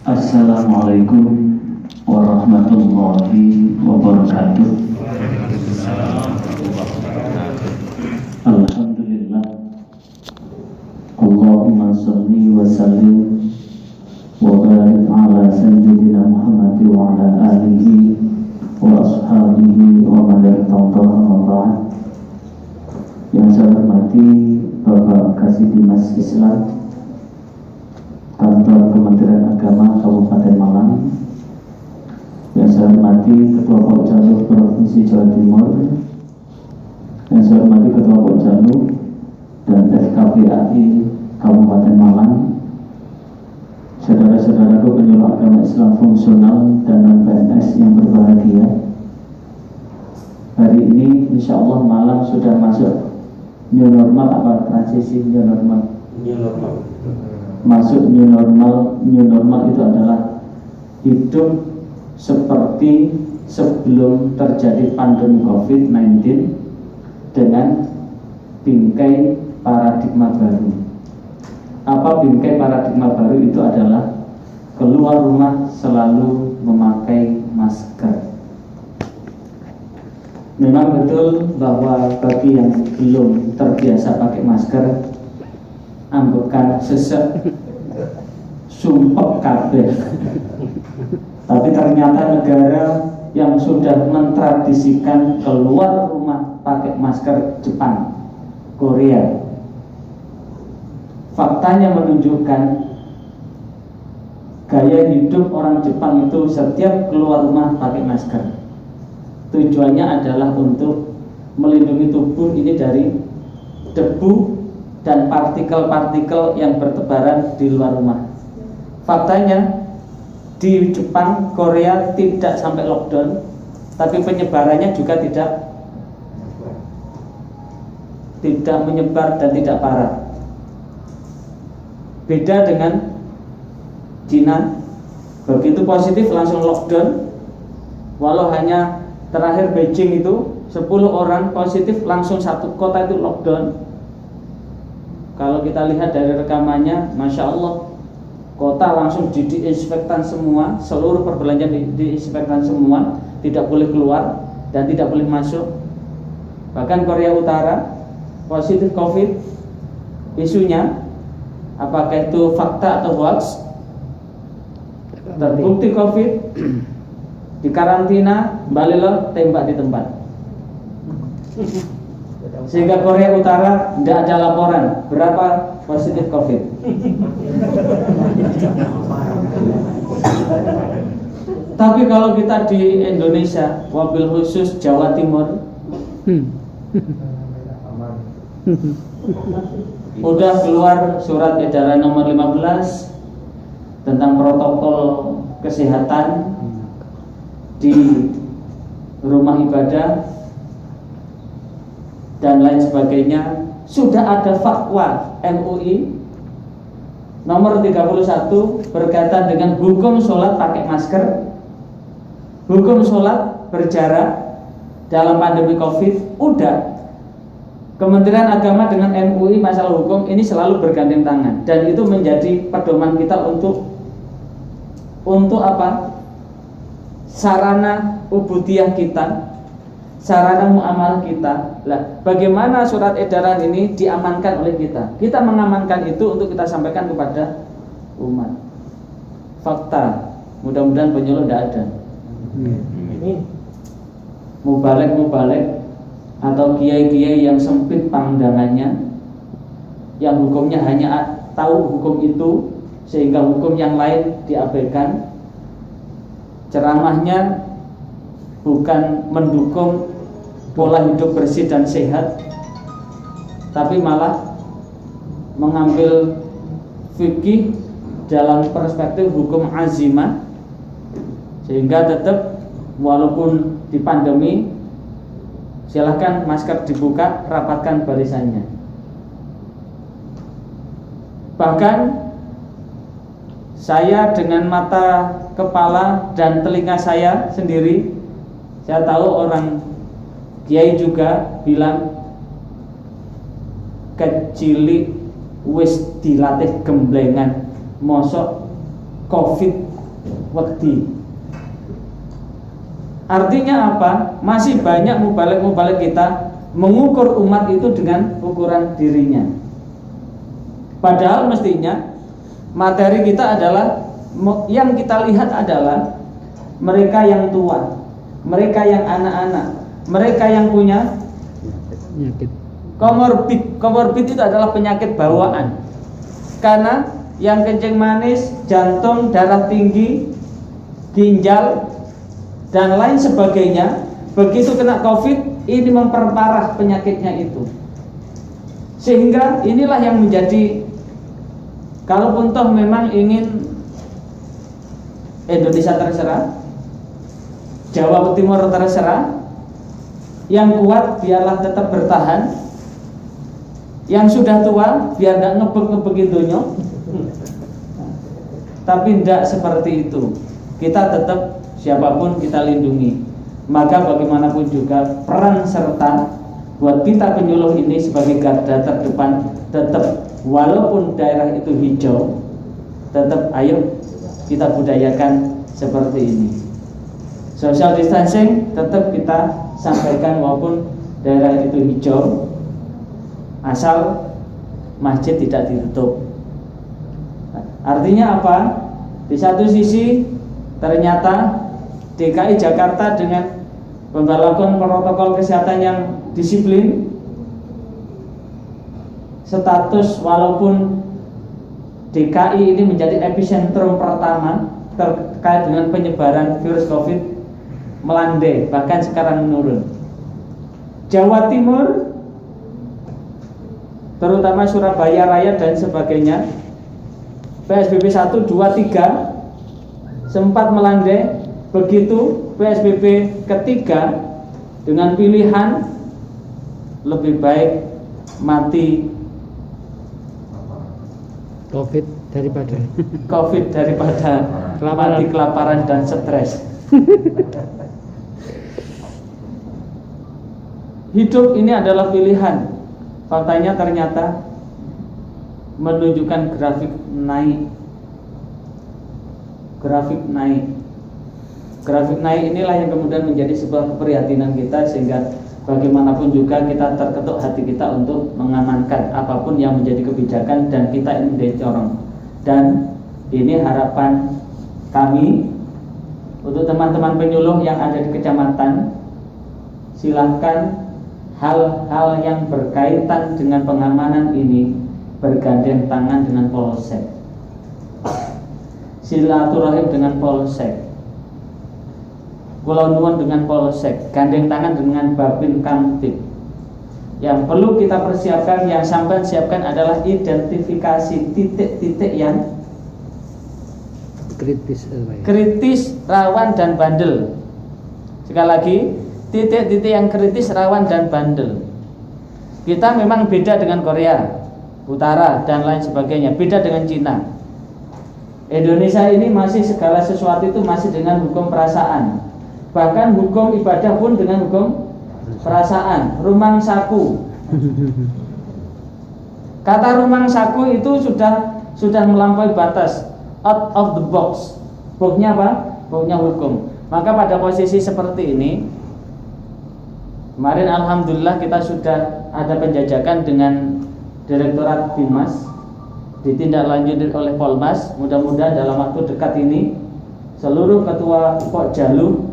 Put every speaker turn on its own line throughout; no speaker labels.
Assalamualaikum warahmatullahi wabarakatuh. Alhamdulillah. Allahumma salli wa sallim wa barik ala sayyidina Muhammad wa ala alihi wa ashabihi wa man ittaba'a wa ba'd. Yang saya hormati Bapak Kasih-Dinas Islam Kantor Kementerian Agama Kabupaten Malang, yang saya hormati Ketua Pokjalur Provinsi Jawa Timur, yang saya hormati Ketua Pokjalur dan FKPAI Kabupaten Malang, saudara-saudaraku penyuluh agama Islam fungsional dan non-PNS yang berbahagia. Hari ini insya Allah Malang sudah masuk new normal apa transisi new normal? New normal. Masuk new normal. New normal itu adalah hidup seperti sebelum terjadi pandemi COVID-19 dengan bingkai paradigma baru. Apa bingkai paradigma baru itu adalah keluar rumah selalu memakai masker. Memang betul bahwa bagi yang belum terbiasa pakai masker, ambekan sesek sumpek kabeh. Tapi ternyata negara yang sudah mentradisikan keluar rumah pakai masker Jepang, Korea. Faktanya menunjukkan gaya hidup orang Jepang itu setiap keluar rumah pakai masker. Tujuannya adalah untuk melindungi tubuh ini dari debu dan partikel-partikel yang bertebaran di luar rumah. Faktanya di Jepang, Korea tidak sampai lockdown, tapi penyebarannya juga tidak menyebar dan tidak parah. Beda dengan Cina, begitu positif langsung lockdown. Walau hanya terakhir Beijing itu 10 orang positif langsung satu kota itu lockdown. Kalau kita lihat dari rekamannya, Masya Allah, kota langsung diinspektan semua, seluruh perbelanjaan diinspektan semua, tidak boleh keluar dan tidak boleh masuk. Bahkan Korea Utara positif COVID, isunya apakah itu fakta atau hoax, terbukti COVID, di karantina, balilah tembak di tempat. Sehingga Korea Utara tidak ada laporan berapa positif COVID. Tapi kalau kita di Indonesia, wabil khusus Jawa Timur, udah keluar surat edaran nomor 15 tentang protokol kesehatan di rumah ibadah dan lain sebagainya. Sudah ada fatwa MUI nomor 31 berkaitan dengan hukum sholat pakai masker, hukum sholat berjarak dalam pandemi COVID. Udah Kementerian Agama dengan MUI masalah hukum ini selalu bergandeng tangan, dan itu menjadi pedoman kita untuk apa? Sarana ubudiyah kita, sarana muamalah kita. Lah, bagaimana surat edaran ini diamankan oleh kita? Kita mengamankan itu untuk kita sampaikan kepada umat. Fakta, mudah-mudahan penyuluh tidak ada. Mubalek atau kiai-kiai yang sempit pandangannya, yang hukumnya hanya tahu hukum itu sehingga hukum yang lain diabaikan. Ceramahnya bukan mendukung pola hidup bersih dan sehat, tapi malah mengambil fikih dalam perspektif hukum azimah, sehingga tetap walaupun di pandemi silahkan masker dibuka, rapatkan barisannya. Bahkan saya dengan mata, kepala, dan telinga saya sendiri, saya tahu orang kiai juga bilang kecili wis dilatih gemblengan, mosok Covid wedi. Artinya apa? Masih banyak mubalik kita mengukur umat itu dengan ukuran dirinya. Padahal mestinya materi kita adalah, yang kita lihat adalah mereka yang tua, mereka yang anak-anak, mereka yang punya
penyakit
komorbid. Komorbid itu adalah penyakit bawaan. Karena yang kencing manis, jantung, darah tinggi, ginjal dan lain sebagainya, begitu kena Covid ini memperparah penyakitnya itu. Sehingga inilah yang menjadi, kalaupun toh memang ingin Indonesia terserah, Jawa Timur terserah, yang kuat biarlah tetap bertahan, yang sudah tua biar tidak ngebek-ngebekin dunia. Tapi tidak seperti itu. Kita tetap, siapapun kita lindungi. Maka bagaimanapun juga peran serta buat kita penyuluh ini sebagai garda terdepan, tetap walaupun daerah itu hijau, tetap ayo kita budayakan seperti ini. Social distancing tetap kita sampaikan walaupun daerah itu hijau, asal masjid tidak ditutup. Artinya apa? Di satu sisi ternyata DKI Jakarta dengan pemberlakuan protokol kesehatan yang disiplin, status walaupun DKI ini menjadi epicentrum pertama terkait dengan penyebaran virus Covid, melandai, bahkan sekarang menurun. Jawa Timur, terutama Surabaya Raya dan sebagainya, PSBB 1, 2, 3 sempat melandai. Begitu PSBB ketiga dengan pilihan lebih baik mati
COVID daripada
mati kelaparan dan stres. Hidup ini adalah pilihan. Faktanya ternyata menunjukkan grafik naik. Grafik naik inilah yang kemudian menjadi sebuah keprihatinan kita, sehingga bagaimanapun juga kita terketuk hati kita untuk mengamankan apapun yang menjadi kebijakan dan kita ini menjadi corong. Dan ini harapan kami untuk teman-teman penyuluh yang ada di kecamatan, silahkan hal-hal yang berkaitan dengan pengamanan ini bergandeng tangan dengan Polsek, silaturahim dengan Polsek, Pulau Nuwun dengan Polsek, gandeng tangan dengan Babin Kamtib. Yang perlu kita persiapkan, yang sampai siapkan adalah identifikasi titik-titik yang kritis, rawan dan bandel. Sekali lagi, titik-titik yang kritis, rawan dan bandel. Kita memang beda dengan Korea Utara dan lain sebagainya, beda dengan Cina. Indonesia ini masih segala sesuatu itu masih dengan hukum perasaan. Bahkan hukum ibadah pun dengan hukum perasaan. Rumang saku. Kata rumang saku itu sudah melampaui batas, out of the box. Boxnya apa? Boxnya hukum. Maka pada posisi seperti ini, kemarin alhamdulillah kita sudah ada penjajakan dengan Direktorat Bimas, ditindaklanjuti oleh Polmas. Mudah-mudahan dalam waktu dekat ini seluruh ketua Pokjalu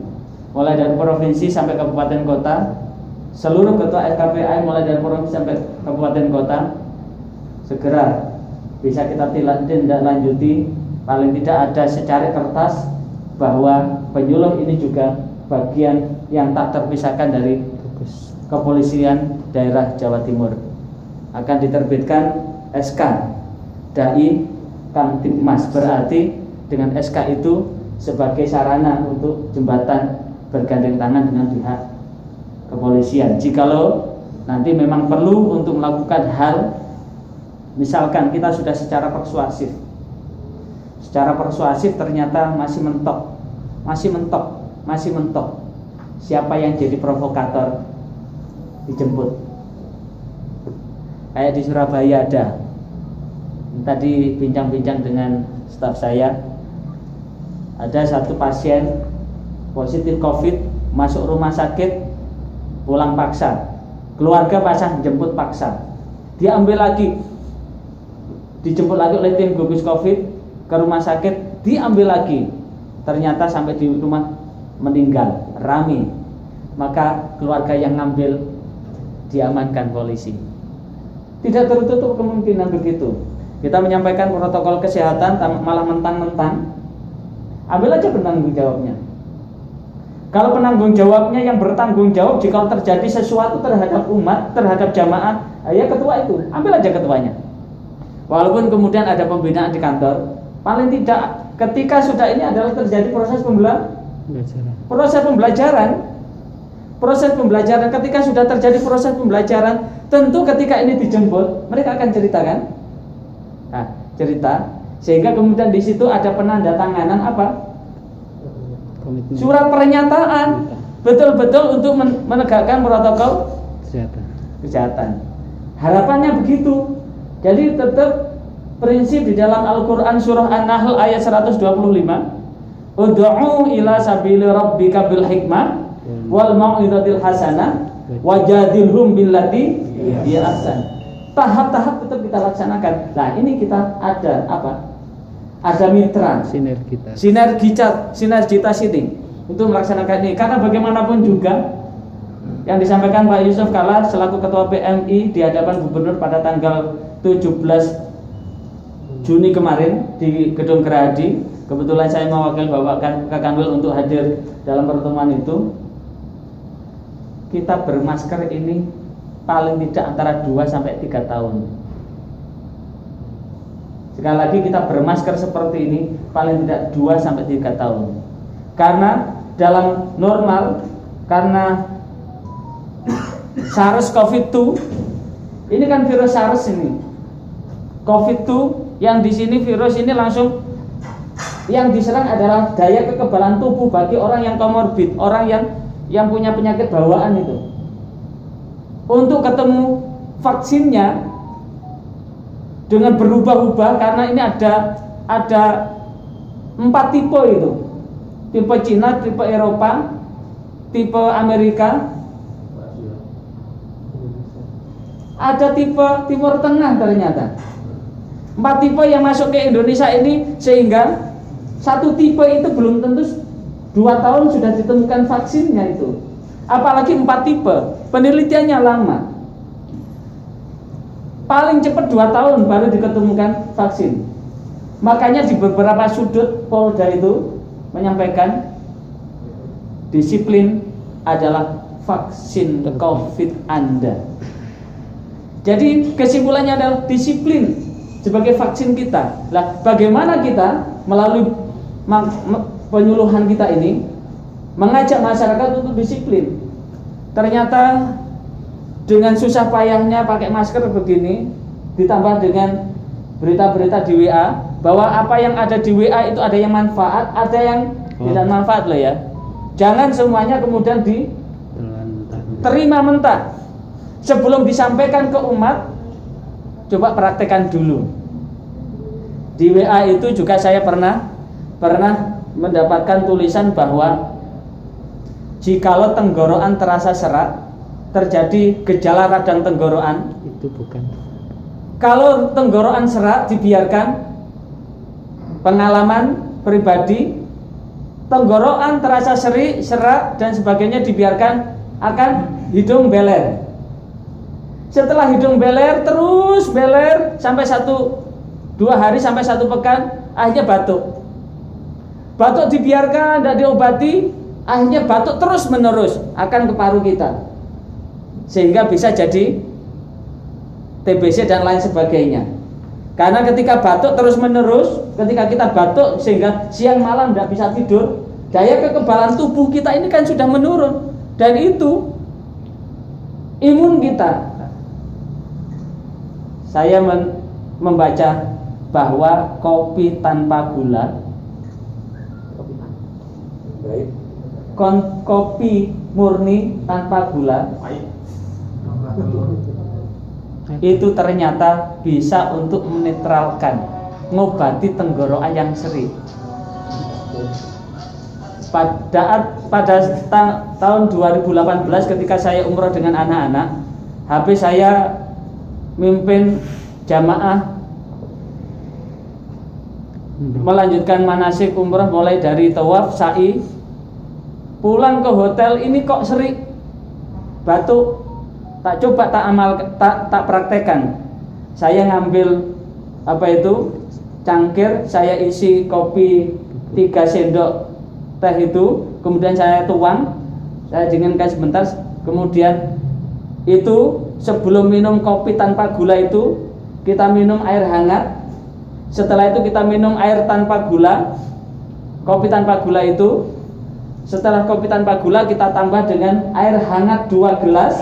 mulai dari provinsi sampai kabupaten kota, seluruh ketua SKPI mulai dari provinsi sampai kabupaten kota, segera bisa kita tindaklanjuti. Paling tidak ada secari kertas bahwa penyuluh ini juga bagian yang tak terpisahkan dari kepolisian daerah Jawa Timur. Akan diterbitkan SK Dai Kamtibmas, berarti dengan SK itu sebagai sarana untuk jembatan bergandeng tangan dengan pihak kepolisian. Jikalau nanti memang perlu untuk melakukan hal, misalkan kita sudah secara persuasif ternyata masih mentok, siapa yang jadi provokator dijemput. Kayak di Surabaya ada, tadi bincang-bincang dengan staf saya, Ada satu pasien positif COVID masuk rumah sakit, pulang paksa, keluarga pasang jemput paksa, diambil lagi, dijemput lagi oleh tim gugus COVID ke rumah sakit, diambil lagi, ternyata sampai di rumah meninggal, rame. Maka keluarga yang ngambil diamankan polisi. Tidak tertutup kemungkinan begitu. Kita menyampaikan protokol kesehatan malah mentang-mentang, ambil aja penanggung jawabnya. Kalau penanggung jawabnya yang bertanggung jawab jika terjadi sesuatu terhadap umat, terhadap jamaah, ya ketua itu, ambil aja ketuanya. Walaupun kemudian ada pembinaan di kantor, paling tidak ketika sudah ini adalah terjadi proses pembelajaran, ketika sudah terjadi proses pembelajaran, tentu ketika ini dijemput, mereka akan ceritakan. Nah, cerita, sehingga kemudian di situ ada penandatanganan apa?
Komitmen.
Surat pernyataan, betul-betul untuk menegakkan protokol kesehatan. Harapannya begitu. Jadi tetap prinsip di dalam Al-Quran surah An-Nahl ayat 125, ud'u ila sabili rabbika bil hikmah wal mau'izatil hasanah wajadilhum billati hiya ahsan. Tahap-tahap tetap kita laksanakan. Nah, ini kita ada apa? Ada mitra sinergitas ini untuk melaksanakan ini. Karena bagaimanapun juga yang disampaikan Pak Yusuf Kalla selaku Ketua PMI di hadapan Gubernur pada tanggal 17 Juni kemarin di Gedung Gerahadi. Kebetulan saya mewakili Bapak Kanwil untuk hadir dalam pertemuan itu. Kita bermasker ini paling tidak antara 2 sampai 3 tahun. Sekali lagi kita bermasker seperti ini paling tidak 2 sampai 3 tahun. Karena dalam normal, karena SARS-CoV-2 ini kan virus SARS ini. COVID-2 yang di sini virus ini langsung yang diserang adalah daya kekebalan tubuh bagi orang yang komorbid, orang yang punya penyakit bawaan itu. Untuk ketemu vaksinnya dengan berubah-ubah karena ini ada 4 tipe itu. Tipe Cina, tipe Eropa, tipe Amerika, ada tipe Timur Tengah ternyata. 4 tipe yang masuk ke Indonesia ini, sehingga satu tipe itu belum tentu 2 tahun sudah ditemukan vaksinnya itu. Apalagi 4 tipe, penelitiannya lama. Paling cepat 2 tahun baru diketemukan vaksin. Makanya di beberapa sudut Polda itu menyampaikan disiplin adalah vaksin COVID Anda. Jadi kesimpulannya adalah disiplin sebagai vaksin kita. Lah, bagaimana kita melalui penyuluhan kita ini mengajak masyarakat untuk disiplin? Ternyata dengan susah payahnya pakai masker begini, ditambah dengan berita-berita di WA bahwa apa yang ada di WA itu ada yang manfaat, ada yang tidak manfaat loh ya. Jangan semuanya kemudian diterima mentah. Sebelum disampaikan ke umat, coba praktekkan dulu. Di WA itu juga saya pernah mendapatkan tulisan bahwa jikalau tenggorokan terasa serak, terjadi gejala radang tenggorokan,
itu bukan.
Kalau tenggorokan serak dibiarkan, pengalaman pribadi, tenggorokan terasa serak dan sebagainya dibiarkan, akan hidung beler. Setelah hidung beler, terus beler sampai 1-2 hari sampai 1 pekan, akhirnya batuk. Batuk dibiarkan, tidak diobati, akhirnya batuk terus menerus akan ke paru kita, sehingga bisa jadi TBC dan lain sebagainya. Karena ketika batuk terus menerus, ketika kita batuk sehingga siang malam tidak bisa tidur, daya kekebalan tubuh kita ini kan sudah menurun, dan itu imun kita. Saya membaca bahwa kopi tanpa gula, kopi murni tanpa gula, itu ternyata bisa untuk menetralkan, ngobati tenggorokan yang sering. Tahun 2018 ketika saya umroh dengan anak-anak, HP saya mimpin jamaah melanjutkan manasik umroh mulai dari tawaf, sa'i, pulang ke hotel ini kok sering batuk. Tak coba tak praktekkan. Saya ngambil cangkir, saya isi kopi 3 sendok teh itu, kemudian saya tuang, saya dinginkan sebentar, kemudian itu sebelum minum kopi tanpa gula itu kita minum air hangat. Setelah itu kita minum air tanpa gula, kopi tanpa gula itu. Setelah kopi tanpa gula kita tambah dengan air hangat 2 gelas.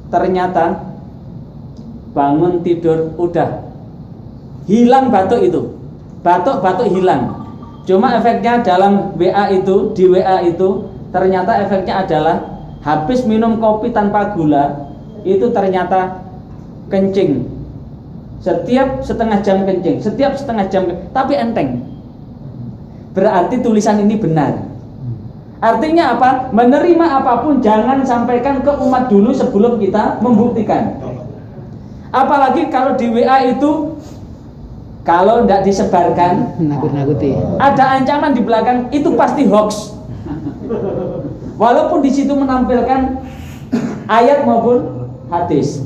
Ternyata bangun tidur udah hilang batuk itu, batuk hilang. Cuma efeknya dalam WA itu, di WA itu ternyata efeknya adalah habis minum kopi tanpa gula itu ternyata kencing. Setiap setengah jam kencing, tapi enteng. Berarti tulisan ini benar. Artinya apa? Menerima apapun jangan sampaikan ke umat dulu sebelum kita membuktikan. Apalagi kalau di WA itu, kalau tidak disebarkan,
nakut-nakuti,
ada ancaman di belakang, itu pasti hoax. Walaupun di situ menampilkan ayat maupun hadis.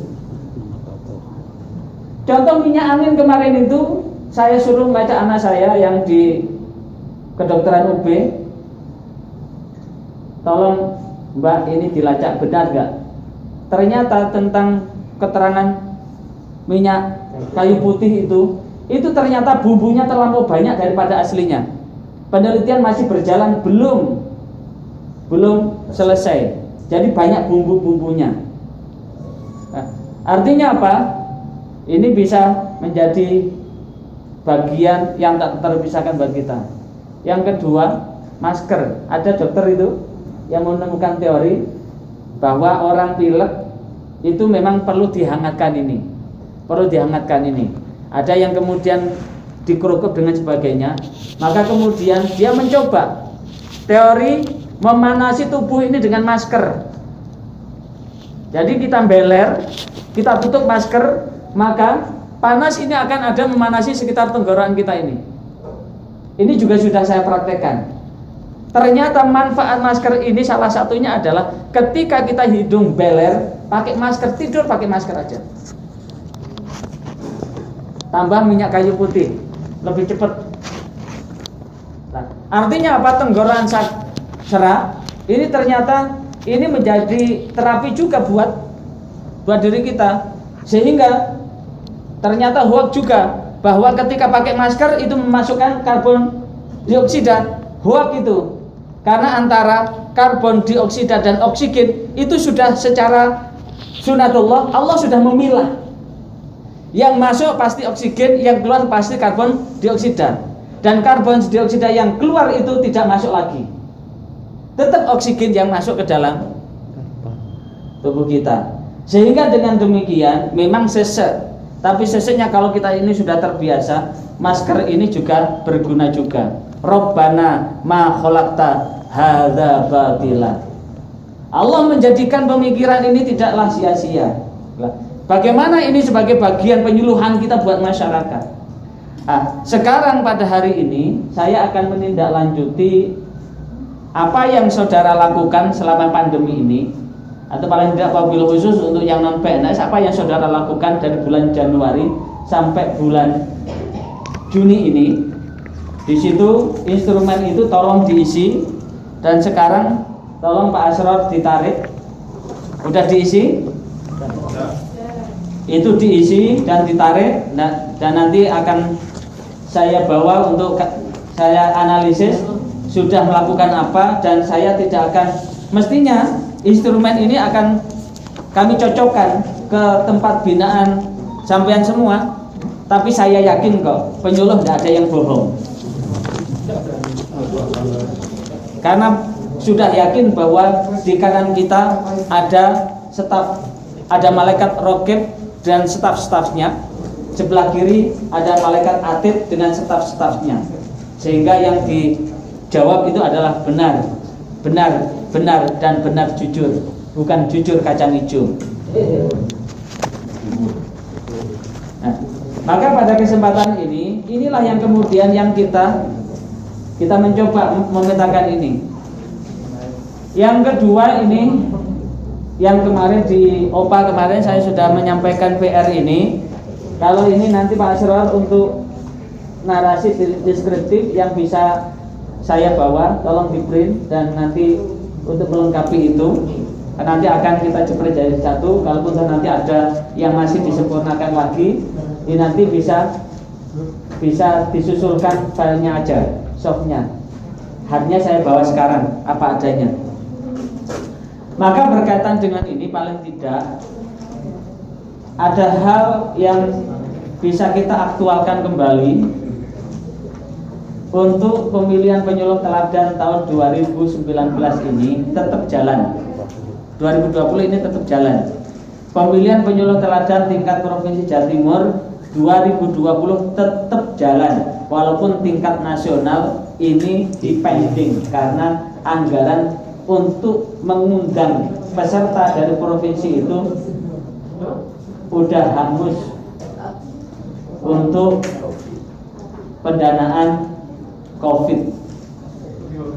Contoh minyak angin kemarin itu, saya suruh baca anak saya yang di kedokteran UB, tolong Mbak ini dilacak benar gak? Ternyata tentang keterangan minyak kayu putih itu ternyata bumbunya terlampau banyak daripada aslinya. Penelitian masih berjalan, belum selesai. Jadi banyak bumbu-bumbunya. Nah, artinya apa? Ini bisa menjadi bagian yang tak terpisahkan buat kita. Yang kedua, masker. Ada dokter itu yang menemukan teori bahwa orang pilek itu memang perlu dihangatkan ini. Ada yang kemudian dikerukup dengan sebagainya. Maka kemudian dia mencoba teori memanasi tubuh ini dengan masker. Jadi kita beler, kita tutup masker, maka panas ini akan ada memanasi sekitar tenggorokan kita ini. Ini juga sudah saya praktekkan. Ternyata manfaat masker ini salah satunya adalah ketika kita hidung beler, pakai masker, tidur pakai masker aja. Tambah minyak kayu putih, lebih cepat. Nah, artinya apa? Tenggorokan serak ini ternyata ini menjadi terapi juga buat diri kita. Sehingga ternyata hoax juga bahwa ketika pakai masker itu memasukkan karbon dioksida. Hoax itu. Karena antara karbon dioksida dan oksigen itu sudah secara sunatullah Allah sudah memilah. Yang masuk pasti oksigen, yang keluar pasti karbon dioksida. Dan karbon dioksida yang keluar itu tidak masuk lagi. Tetap oksigen yang masuk ke dalam tubuh kita. Sehingga dengan demikian memang sesek. Tapi seseknya kalau kita ini sudah terbiasa, masker ini juga berguna juga. Rabbana ma khalaqta hadza batila. Allah menjadikan pemikiran ini tidaklah sia-sia. Bagaimana ini sebagai bagian penyuluhan kita buat masyarakat. Sekarang pada hari ini saya akan menindaklanjuti apa yang saudara lakukan selama pandemi ini, atau paling tidak wabil khusus untuk yang non PNS, apa yang saudara lakukan dari bulan Januari sampai bulan Juni ini. Di situ instrumen itu tolong diisi, dan sekarang tolong Pak Asror ditarik. Udah diisi? Itu diisi dan ditarik, dan nanti akan saya bawa untuk saya analisis sudah melakukan apa, dan saya tidak akan, mestinya instrumen ini akan kami cocokkan ke tempat binaan sampean semua, tapi saya yakin kok penyuluh tidak ada yang bohong. Karena sudah yakin bahwa di kanan kita ada staf, ada malaikat raqib dan staf-stafnya. Sebelah kiri ada malaikat atid dengan staf-stafnya. sehingga yang dijawab itu adalah benar, benar, benar, dan benar jujur, bukan jujur kacang hijau. Nah, maka pada kesempatan ini, inilah yang kemudian yang kita mencoba memetakan ini. Yang kedua ini, yang kemarin di OPA kemarin saya sudah menyampaikan PR ini. Kalau ini nanti Pak Asror untuk narasi deskriptif yang bisa saya bawa, tolong di print dan nanti untuk melengkapi itu nanti akan kita jepret jadi satu. Kalaupun nanti ada yang masih disempurnakan lagi, ini nanti bisa disusulkan filenya aja, softnya. Hardnya saya bawa sekarang apa adanya. Maka berkaitan dengan ini paling tidak ada hal yang bisa kita aktualkan kembali untuk pemilihan penyuluh teladan tahun 2019 ini tetap jalan. 2020 ini tetap jalan. Pemilihan penyuluh teladan tingkat Provinsi Jawa Timur 2020 tetap jalan, walaupun tingkat nasional ini dipending karena anggaran untuk mengundang peserta dari provinsi itu udah hangus untuk pendanaan COVID.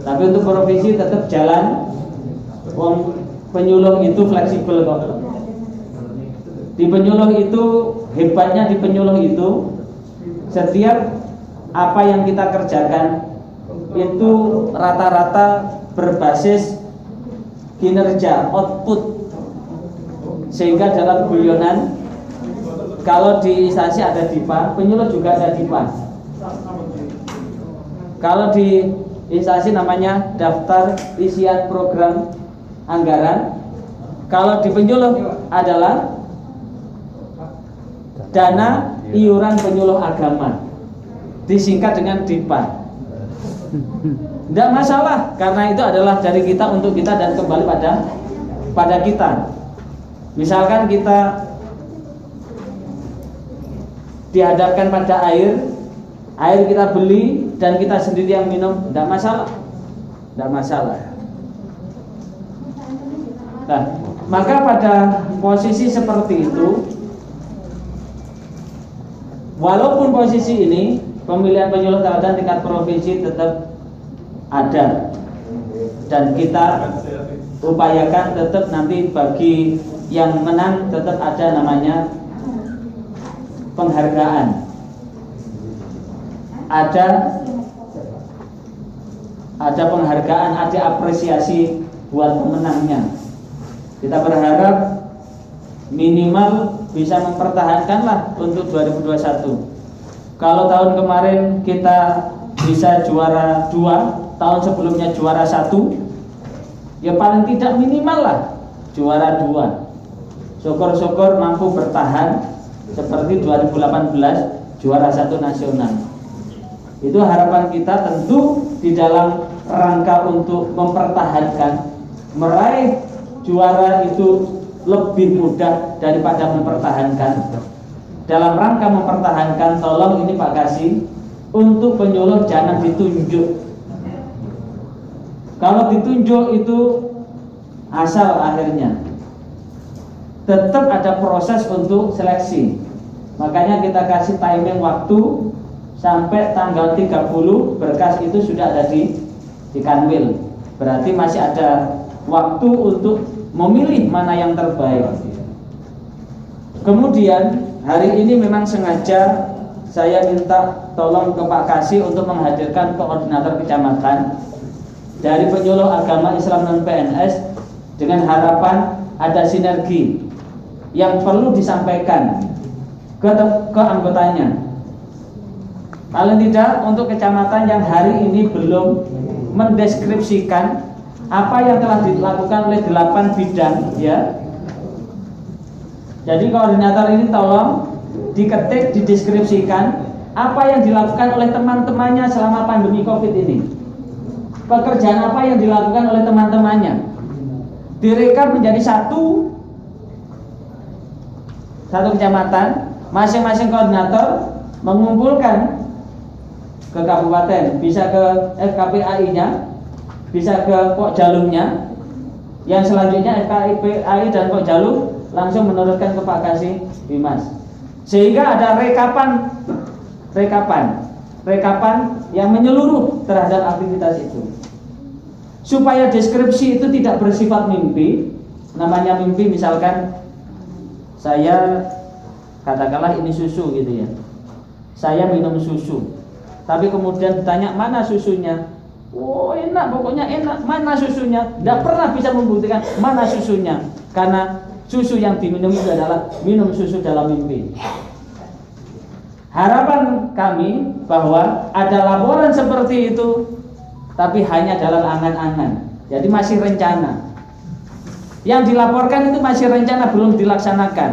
Tapi untuk provinsi tetap jalan. Penyuluh itu fleksibel kok. Di penyuluh itu, hebatnya di penyuluh itu, setiap apa yang kita kerjakan itu rata-rata berbasis kinerja, output. Sehingga dalam guyonan, kalau di instansi ada DIPA, penyuluh juga ada DIPA. Kalau di instansi namanya daftar isian program anggaran, kalau di penyuluh adalah dana iuran penyuluh agama, disingkat dengan DIPA. Tidak masalah, karena itu adalah dari kita untuk kita dan kembali pada kita. Misalkan kita dihadapkan pada air kita beli dan kita sendiri yang minum, tidak masalah, tidak masalah. Nah, maka pada posisi seperti itu, walaupun posisi ini pemilihan penyuluh teladan tingkat provinsi tetap ada dan kita upayakan tetap nanti bagi yang menang tetap ada namanya penghargaan, ada penghargaan, ada apresiasi buat pemenangnya. Kita berharap minimal bisa mempertahankanlah untuk 2021. Kalau tahun kemarin kita bisa juara 2, tahun sebelumnya juara 1, ya paling tidak minimal lah juara 2. Syukur-syukur mampu bertahan seperti 2018 juara 1 nasional. Itu harapan kita, tentu di dalam rangka untuk mempertahankan, meraih juara itu lebih mudah daripada mempertahankan. Dalam rangka mempertahankan, tolong ini Pak Kasih, untuk penyuluh jangan ditunjuk. Kalau ditunjuk itu asal akhirnya. Tetap ada proses untuk seleksi. Makanya kita kasih timing waktu sampai tanggal 30 berkas itu sudah ada di Kanwil. Berarti masih ada waktu untuk memilih mana yang terbaik. Kemudian hari ini memang sengaja saya minta tolong ke Pak Kasih untuk menghadirkan koordinator kecamatan dari penyuluh agama Islam non PNS dengan harapan ada sinergi yang perlu disampaikan ke anggotanya. Paling tidak untuk kecamatan yang hari ini belum mendeskripsikan apa yang telah dilakukan oleh 8 bidang, ya. Jadi koordinator ini tolong diketik, dideskripsikan apa yang dilakukan oleh teman-temannya selama pandemi COVID ini. Pekerjaan apa yang dilakukan oleh teman-temannya, direkap menjadi satu kecamatan. Masing-masing koordinator mengumpulkan ke kabupaten, bisa ke FKPAI-nya, bisa ke Pok Jalumnya. Yang selanjutnya FKPAI dan Pok Jalum langsung menurunkan ke Pak Kasih Bimas. Sehingga ada rekapan yang menyeluruh terhadap aktivitas itu. Supaya deskripsi itu tidak bersifat mimpi. Namanya mimpi misalkan saya katakanlah ini susu gitu ya. Saya minum susu. Tapi kemudian ditanya mana susunya? Oh enak, pokoknya enak. Mana susunya? Tidak pernah bisa membuktikan mana susunya. Karena susu yang diminum itu adalah minum susu dalam mimpi. Harapan kami bahwa ada laporan seperti itu, tapi hanya dalam angan-angan. Jadi masih rencana. Yang dilaporkan itu masih rencana, belum dilaksanakan.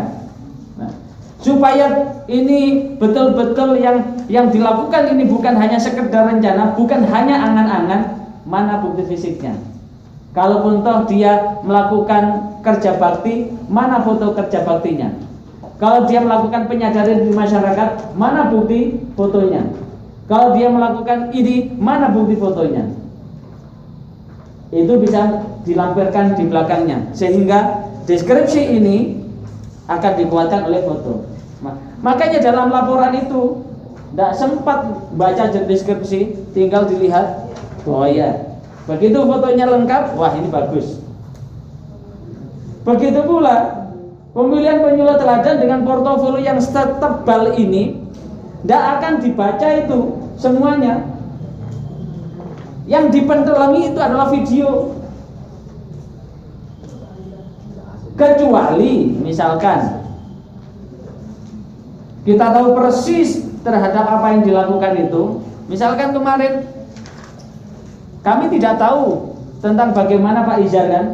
Nah, supaya ini betul-betul yang dilakukan ini bukan hanya sekedar rencana, bukan hanya angan-angan, mana bukti fisiknya. Kalaupun toh dia melakukan kerja bakti, mana foto kerja baktinya? Kalau dia melakukan penyadaran di masyarakat, mana bukti fotonya? Kalau dia melakukan ini, mana bukti fotonya? Itu bisa dilampirkan di belakangnya, sehingga deskripsi ini akan dikuatkan oleh foto. Makanya dalam laporan itu tidak sempat baca deskripsi, tinggal dilihat. Oh iya, begitu fotonya lengkap, wah ini bagus. Begitu pula pemilihan penyuluh teladan dengan portofolio yang setebal ini, tidak akan dibaca itu semuanya. Yang dipentelangi itu adalah video. Kecuali misalkan kita tahu persis terhadap apa yang dilakukan itu. Misalkan kemarin kami tidak tahu tentang bagaimana Pak Izar kan.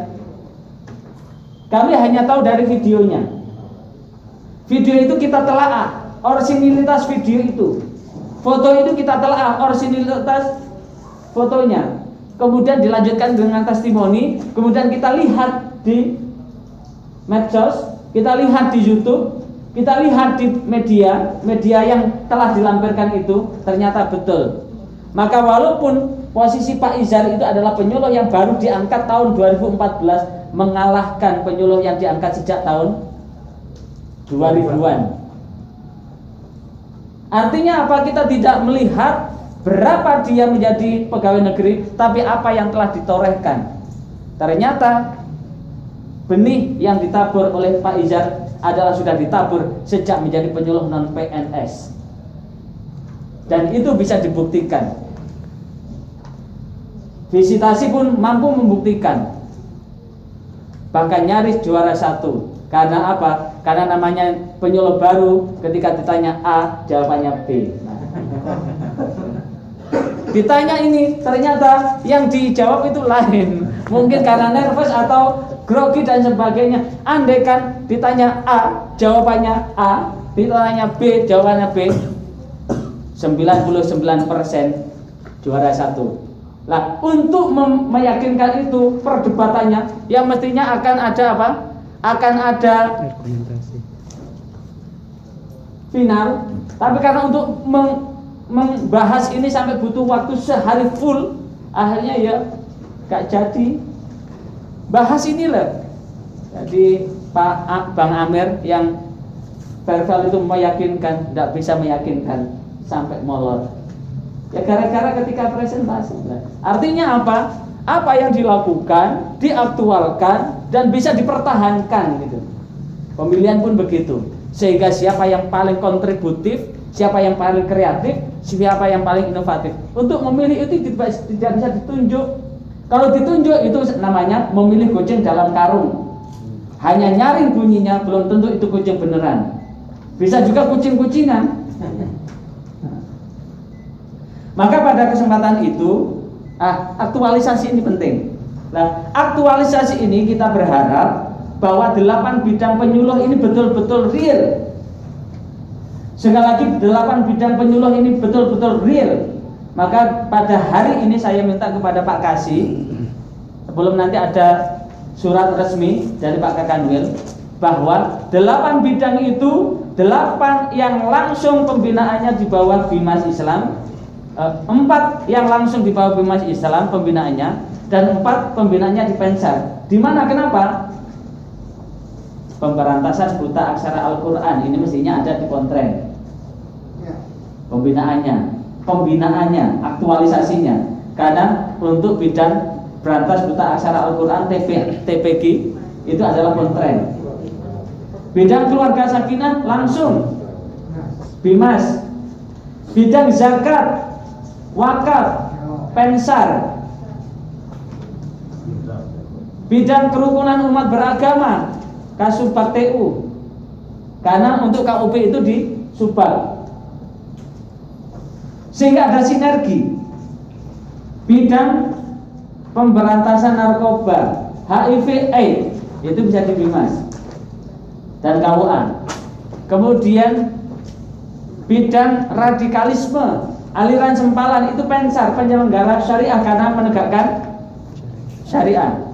Kami hanya tahu dari videonya. Video itu kita telaah orisinilitas video itu. Foto itu kita telaah orisinilitas fotonya. Kemudian dilanjutkan dengan testimoni. Kemudian kita lihat di medsos, kita lihat di YouTube, kita lihat di media yang telah dilampirkan itu ternyata betul. Maka walaupun posisi Pak Izar itu adalah penyuluh yang baru diangkat tahun 2014, mengalahkan penyuluh yang diangkat sejak tahun 2000-an. Artinya apa? Kita tidak melihat berapa dia menjadi pegawai negeri, tapi apa yang telah ditorehkan. Ternyata benih yang ditabur oleh Pak Izar adalah sudah ditabur sejak menjadi penyuluh non PNS. Dan itu bisa dibuktikan. Visitasi pun mampu membuktikan. Bahkan nyaris juara 1. Karena apa? Karena namanya penyuluh baru, ketika ditanya A, jawabannya B. Ditanya ini, ternyata yang dijawab itu lain. Mungkin karena nervous atau grogi dan sebagainya. Andai kan ditanya A, jawabannya A, ditanya B, jawabannya B, 99% juara 1. Lah, untuk meyakinkan itu perdebatannya yang mestinya akan ada apa? Akan ada
argumentasi
final. Tapi karena untuk membahas ini sampai butuh waktu sehari full, akhirnya ya gak jadi bahas inilah. Jadi Bang Amir yang verbal itu meyakinkan, tidak bisa meyakinkan sampai molor. Ya gara-gara ketika presentasi. Artinya apa? Apa yang dilakukan, diaktualkan dan bisa dipertahankan gitu. Pemilihan pun begitu. Sehingga siapa yang paling kontributif, siapa yang paling kreatif, siapa yang paling inovatif. Untuk memilih itu tidak bisa ditunjuk. Kalau ditunjuk itu namanya memilih kucing dalam karung. Hanya nyaring bunyinya, belum tentu itu kucing beneran. Bisa juga kucing-kucingan. Maka pada kesempatan itu aktualisasi ini penting. Nah, aktualisasi ini kita berharap bahwa 8 bidang penyuluh ini betul-betul real. Sekali lagi 8 bidang penyuluh ini betul-betul real. Maka pada hari ini saya minta kepada Pak Kasih, sebelum nanti ada surat resmi dari Pak Kakanwil, bahwa 8 bidang itu 8 yang langsung pembinaannya di bawah Bimas Islam, 4 yang langsung di bawah Bimas Islam pembinaannya, dan 4 pembinaannya di Pensar. Di mana? Kenapa? Pemberantasan buta aksara Al-Quran ini mestinya ada di Pontren. Pembinaannya, aktualisasinya. Karena untuk bidang berantas buta aksara Al-Quran TPG itu adalah Pontren. Bidang keluarga sakinah langsung Bimas. Bidang zakat, wakaf, Pensar. Bidang kerukunan umat beragama Kasubag TU. Karena untuk KUP itu di Subag. Sehingga ada sinergi. Bidang pemberantasan narkoba, HIV/AIDS itu bisa di Bimas dan KUA. Kemudian bidang radikalisme, aliran sempalan itu Pensar, penyelenggara syariah karena menegakkan syariah.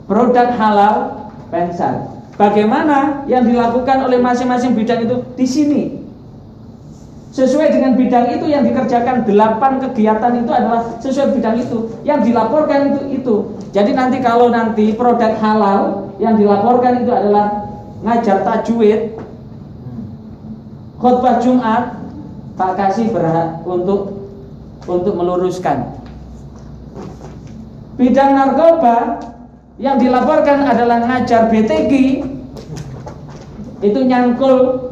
Produk halal Pensar. Bagaimana yang dilakukan oleh masing-masing bidang itu di sini? Sesuai dengan bidang itu yang dikerjakan 8 kegiatan itu adalah sesuai bidang itu. Yang dilaporkan itu. Jadi nanti kalau nanti produk halal yang dilaporkan itu adalah ngajar tajwid, khutbah Jumat, Pak Kasih berhak untuk meluruskan. Bidang narkoba yang dilaporkan adalah ngajar BTG, itu nyangkul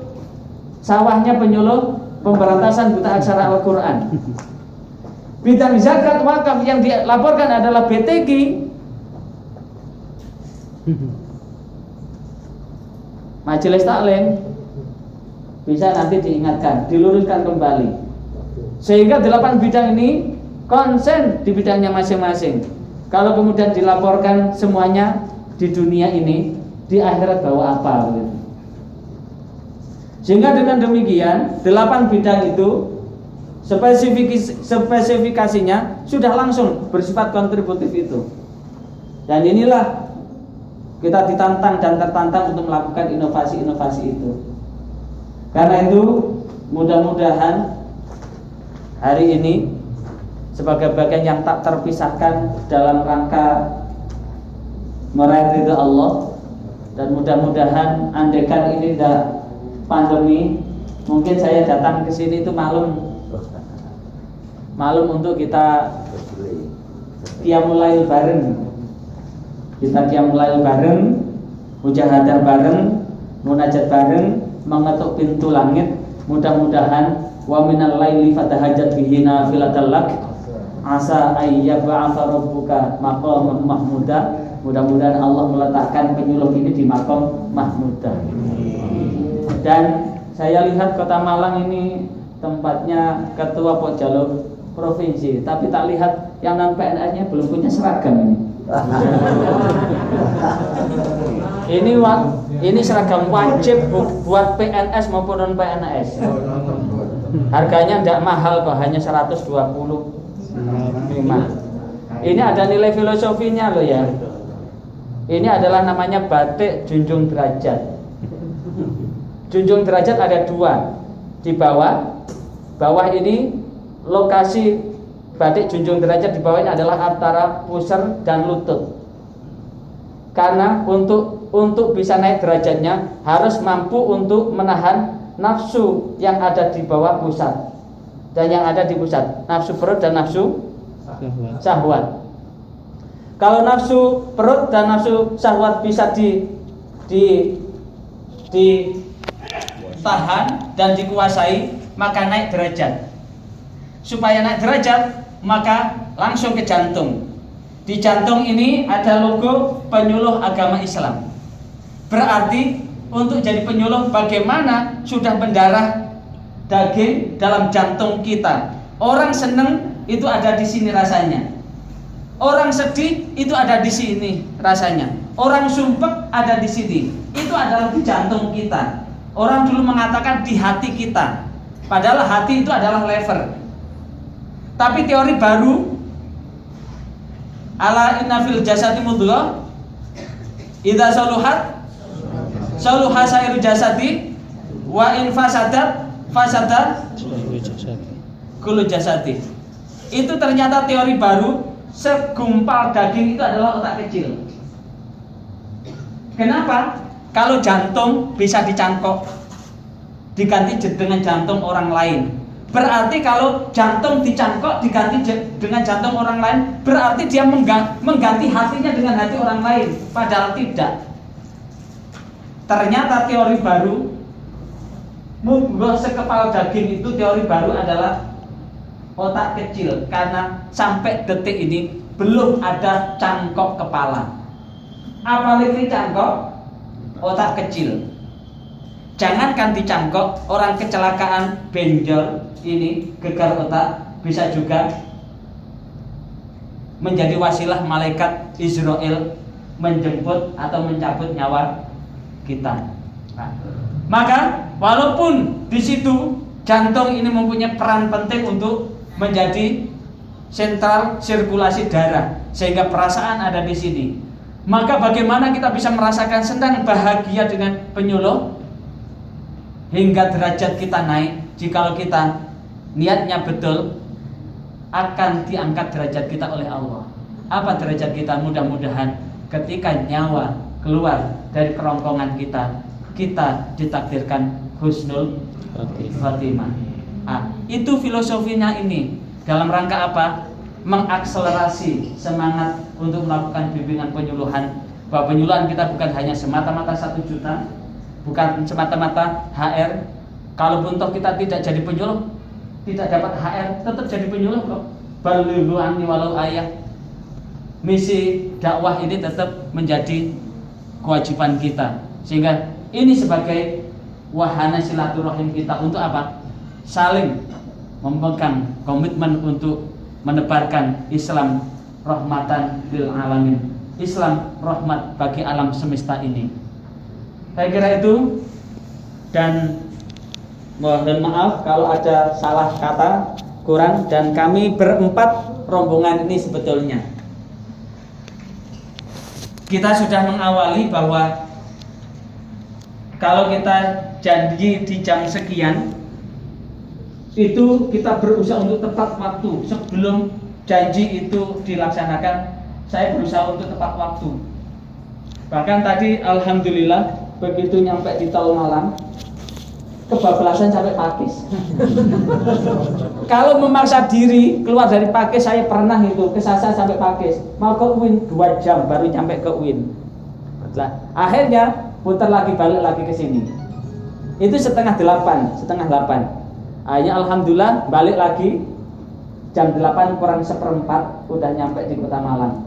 sawahnya penyuluh pemberantasan buta aksara Al-Quran. Bidang zakat wakaf yang dilaporkan adalah BTG, majelis taklim. Bisa nanti diingatkan, diluruskan kembali. Sehingga 8 bidang ini konsen di bidangnya masing-masing. Kalau kemudian dilaporkan semuanya di dunia ini, di akhirat bawa apa? Gitu. Sehingga dengan demikian 8 bidang itu spesifikasinya sudah langsung bersifat kontributif itu. Dan inilah kita ditantang dan tertantang untuk melakukan inovasi-inovasi itu. Karena itu mudah-mudahan hari ini sebagai bagian yang tak terpisahkan dalam rangka meraih ridha Allah, dan mudah-mudahan andaikan ini tidak pandemi, mungkin saya datang ke sini itu malam untuk kita qiyamul lail bareng. Kita qiyamul lail bareng, mujahadah bareng, munajat bareng, mengetuk pintu langit. Mudah-mudahan wa minal laili fatahajjat bihi nafilatan lak asa ayyab'atsa rabbuka maqaman mahmuda. Mudah-mudahan Allah meletakkan penyuluh ini di maqam mahmuda. Dan saya lihat Kota Malang ini tempatnya ketua Pokjalur provinsi, tapi tak lihat yang non PNS-nya belum punya seragam ini. Ini seragam wajib buat PNS maupun non PNS. Harganya tidak mahal kok, hanya 125. Ini ada nilai filosofinya loh ya. Ini adalah namanya batik junjung derajat. Junjung derajat ada 2. Di bawah ini lokasi batik junjung derajat di bawahnya adalah antara pusar dan lutut. Karena untuk bisa naik derajatnya harus mampu untuk menahan nafsu yang ada di bawah pusat dan yang ada di pusat, nafsu perut dan nafsu syahwat. Kalau nafsu perut dan nafsu syahwat bisa ditahan dan dikuasai, maka naik derajat. Supaya naik derajat, maka langsung ke jantung. Di jantung ini ada logo penyuluh agama Islam. Berarti untuk jadi penyuluh bagaimana sudah mendarah daging dalam jantung kita. Orang seneng itu ada di sini rasanya. Orang sedih itu ada di sini rasanya. Orang sumpek ada di sini. Itu adalah di jantung kita. Orang dulu mengatakan di hati kita. Padahal hati itu adalah lever. Tapi teori baru, ala inna fil jasadi mudghah idza saluhat saluha sairu jasadi wa in fasadat kullu jasadi. Itu ternyata teori baru, segumpal daging itu adalah otak kecil. Kenapa? Kalau jantung bisa dicangkok diganti dengan jantung orang lain, berarti kalau jantung dicangkok diganti dengan jantung orang lain, berarti dia mengganti hatinya dengan hati orang lain. Padahal tidak. Ternyata teori baru, munggo sekepal daging itu teori baru adalah otak kecil, karena sampai detik ini belum ada cangkok kepala. Apalagi cangkok otak kecil. Jangankan dicangkok, orang kecelakaan benjol ini gegar otak bisa juga menjadi wasilah malaikat Israel menjemput atau mencabut nyawa kita. Nah, maka walaupun di situ jantung ini mempunyai peran penting untuk menjadi sentral sirkulasi darah sehingga perasaan ada di sini, maka bagaimana kita bisa merasakan senang bahagia dengan penyuluh hingga derajat kita naik? Jikalau kita niatnya betul, akan diangkat derajat kita oleh Allah. Apa derajat kita? Mudah-mudahan ketika nyawa keluar dari kerongkongan kita, kita ditakdirkan husnul khotimah. Itu filosofinya ini. Dalam rangka apa? Mengakselerasi semangat untuk melakukan bimbingan penyuluhan. Bahwa penyuluhan kita bukan hanya semata-mata 1 juta, bukan semata-mata HR. Kalaupun toh kita tidak jadi penyuluh, tidak dapat HR, tetap jadi penyuluh kok. Balighu anni walau ayah. Misi dakwah ini tetap menjadi kewajiban kita. Sehingga ini sebagai wahana silaturahim kita untuk apa? Saling memegang komitmen untuk menebarkan Islam rahmatan lil alamin, Islam rahmat bagi alam semesta ini. Saya kira itu, dan mohon maaf kalau ada salah kata, kurang. Dan kami berempat rombongan ini sebetulnya kita sudah mengawali bahwa kalau kita janji di jam sekian, itu kita berusaha untuk tepat waktu. Sebelum janji itu dilaksanakan, saya berusaha untuk tepat waktu. Bahkan tadi alhamdulillah begitu nyampe di Tol Malang, kebablasan sampai Pakis. Kalau memaksa diri keluar dari Pakis, saya pernah itu kesasar sampai Pakis, mau ke UIN 2 jam baru nyampe ke UIN. Nah, akhirnya putar lagi, balik lagi ke sini. Itu setengah 8. Akhirnya alhamdulillah balik lagi jam 8 kurang 1/4 udah nyampe di Kota Malang.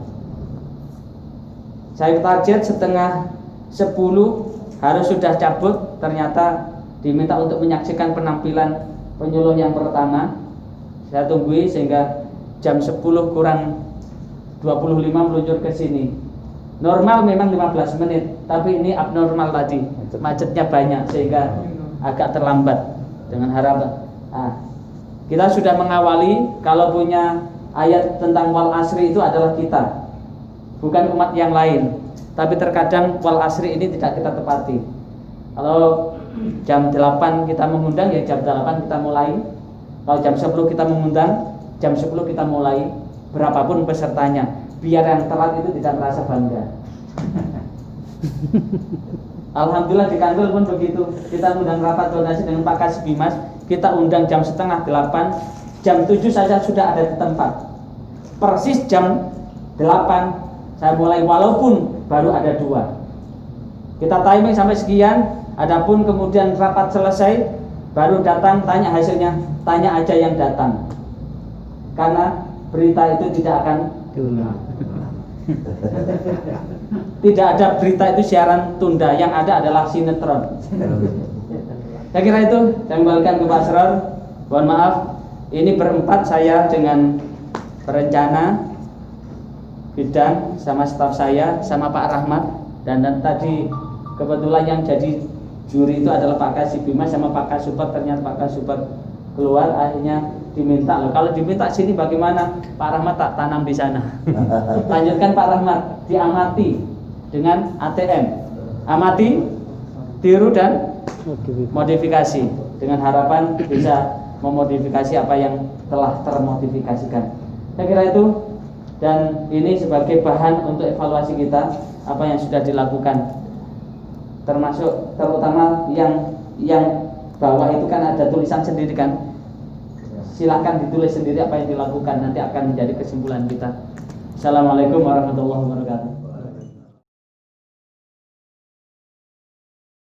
Saya target setengah 10 harus sudah cabut, ternyata diminta untuk menyaksikan penampilan penyuluh yang pertama. Saya tungguin sehingga jam 10 kurang 25 meluncur ke sini. Normal memang 15 menit, tapi ini abnormal tadi, macetnya banyak sehingga agak terlambat. Dengan harapan kita sudah mengawali. Kalau punya ayat tentang wal asri itu adalah kita, bukan umat yang lain. Tapi terkadang wal asri ini tidak kita tepati. Kalau jam 8 kita mengundang, ya jam 8 kita mulai. Kalau jam 10 kita mengundang, jam 10 kita mulai. Berapapun pesertanya, biar yang telat itu tidak merasa bangga. Alhamdulillah di kantor pun begitu. Kita undang rapat koordinasi dengan Pak Kasbimas, kita undang jam setengah 8, jam 7 saja sudah ada di tempat. Persis jam 8 saya mulai, walaupun baru ada 2. Kita timing sampai sekian. Adapun kemudian rapat selesai, baru datang, tanya hasilnya, tanya aja yang datang. Karena berita itu tidak akan tidak ada berita itu siaran tunda, yang ada adalah sinetron. Saya kira itu. Saya kembalikan ke Pak Asrar. Mohon maaf, ini berempat saya dengan perencana bidang sama staf saya sama Pak Rahmat, dan tadi kebetulan yang jadi juri itu adalah Pak Kasbimas sama Pak Kasupet. Ternyata Pak Kasupet keluar, akhirnya diminta, loh kalau diminta sini bagaimana? Pak Rahmat tak tanam di sana. Lanjutkan Pak Rahmat, diamati dengan ATM, amati, tiru dan modifikasi, dengan harapan bisa memodifikasi apa yang telah termodifikasikan. Saya kira itu, dan ini sebagai bahan untuk evaluasi kita apa yang sudah dilakukan, termasuk terutama yang bawah itu kan ada tulisan sendiri kan. Silahkan ditulis sendiri apa yang dilakukan, nanti akan menjadi kesimpulan kita. Assalamualaikum warahmatullahi wabarakatuh.